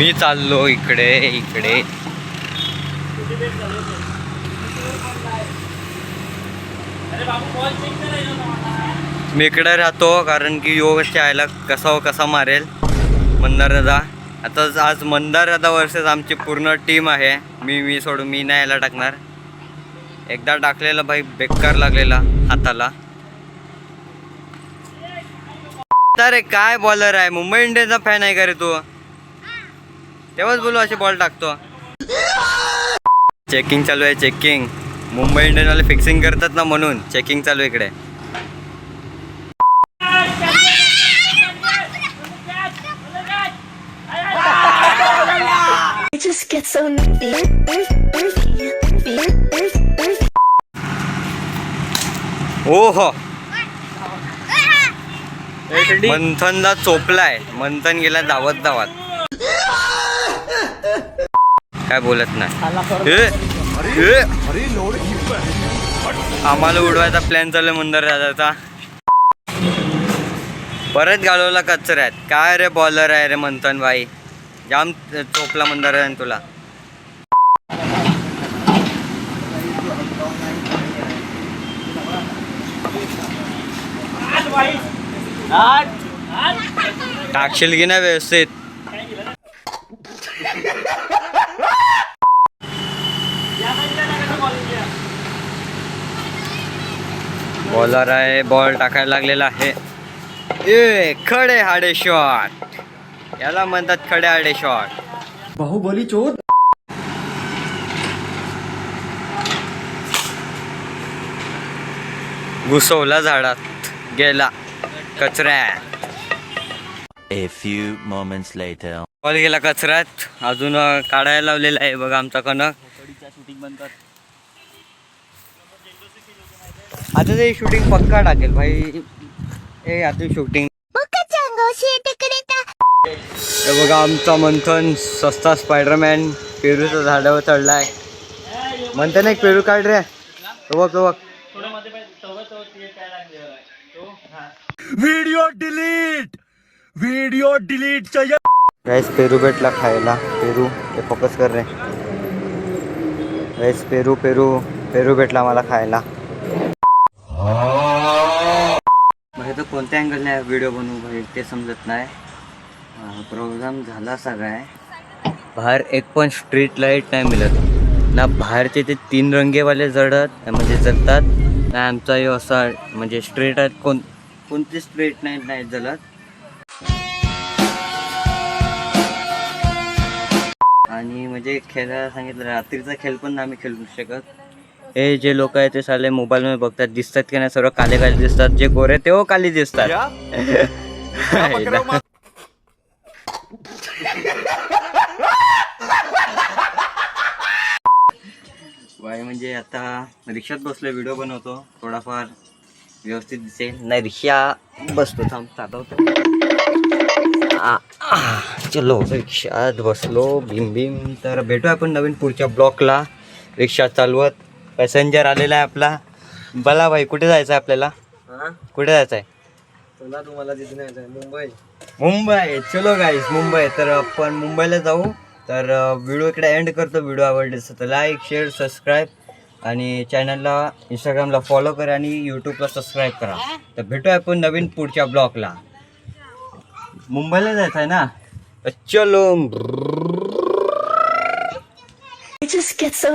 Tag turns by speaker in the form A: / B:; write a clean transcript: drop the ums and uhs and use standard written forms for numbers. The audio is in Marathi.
A: मी चाललो इकडे इकडे. मी इकडे राहतो कारण की योगच्या आयला कसा मारेल मंदारदादा. आता आज मंदारदादा वर्सेस आमची पूर्ण टीम आहे. मी सोडून मी नाही यायला टाकणार. एकदा टाकलेला भाई बेकार लागलेला हाताला. अरे काय बॉलर आहे, मुंबई इंडियन्सचा फॅन आहे का रे तू? तेव्हाच बोलू असे बॉल टाकतो. चेकिंग चालू आहे, चेकिंग. मुंबई इंडियन्सवाले फिक्सिंग करतात ना, म्हणून चेकिंग चालू आहे इकडे. ओहो, मंथनला चोपलाय. मंथन गेला धावत धावत. काय बोलत नाही. आम्हाला उडवायचा प्लॅन चालू आहे मंदारदादाचा. परत घालवला कचऱ्यात. काय रे बॉलर आहे रे मंथन भाई, जाम चोपला मंदारदादाने तुला. टाकशील की नाही व्यवस्थित? बॉलर आहे, बॉल टाकायला लागलेला आहे. ए खडे हाडे शॉट, याला म्हणतात खडे हाडे शॉट.
B: बाहुबली चोर.
A: घुसवला झाडात, गेला कचऱ्यात.
C: A few moments later.
A: Ball गेला कचऱ्यात. अजून काढायला लावलेला आहे बघा आमचा कनक. आता ते शूटिंग पक्का टाकेल भाई. ए आता शूटिंग बघा. आमचा मंथन सस्ता स्पायडरमॅन पेरूच्या झाडावर चढलाय. मंथन एक पेरू काढ रे. तो बघ.
B: व्हिडिओ डिलीट चाहिए.
A: गाइस पेरू भेटला खायला. पेरू ते फोकस कर रे. गाइस पेरू भेटला मला खायला. भाई तो कोणत्या अँगलने व्हिडिओ बनवू भाई ते समजत नाही. प्रोग्राम झाला सगळा. बाहेर एक पण स्ट्रीट लाईट नाही मिळत ना. बाहेरचे ते 3 रंगेवाले जळतात ना. आमचा हे असा म्हणजे स्ट्रीट आहेत. कोणती स्ट्रीट नाही जळत. आणि म्हणजे खेळायला सांगितलं रात्रीचा खेळ पण आम्ही खेळू शकत. हे जे लोक आहेत ते साले मोबाईलमध्ये बघतात. दिसतात की नाही सर्व काले दिसतात. जे गोरे ते काली दिसतात. बाय म्हणजे आता रिक्षात बसलो, व्हिडिओ बनवतो. थोडाफार व्यवस्थित दिसेल. नाही रिक्षा बसतो, थांब चालवतो. चलो रिक्षात बसलो. भीम. तर भेटू आपण नवीन पुढच्या ब्लॉकला रिक्षा चालवत. पॅसेंजर आलेला आहे आपला. बोला भाई कुठे जायचं आहे आपल्याला? कुठे जायचं आहे?
B: तुम्हाला तिथे नाही जायचं.
A: मुंबई. चलो गाईस मुंबई. तर आपण मुंबईला जाऊ. तर व्हिडिओ इकडे एंड करतो. व्हिडिओ आवडले तर लाईक शेअर सबस्क्राईब आणि चॅनलला इंस्टाग्रामला फॉलो करा आणि यूट्यूबला सबस्क्राईब करा. तर भेटूया आपण नवीन पुढच्या ब्लॉगला. मुंबईला जायचं आहे ना. चलो.
D: It just gets so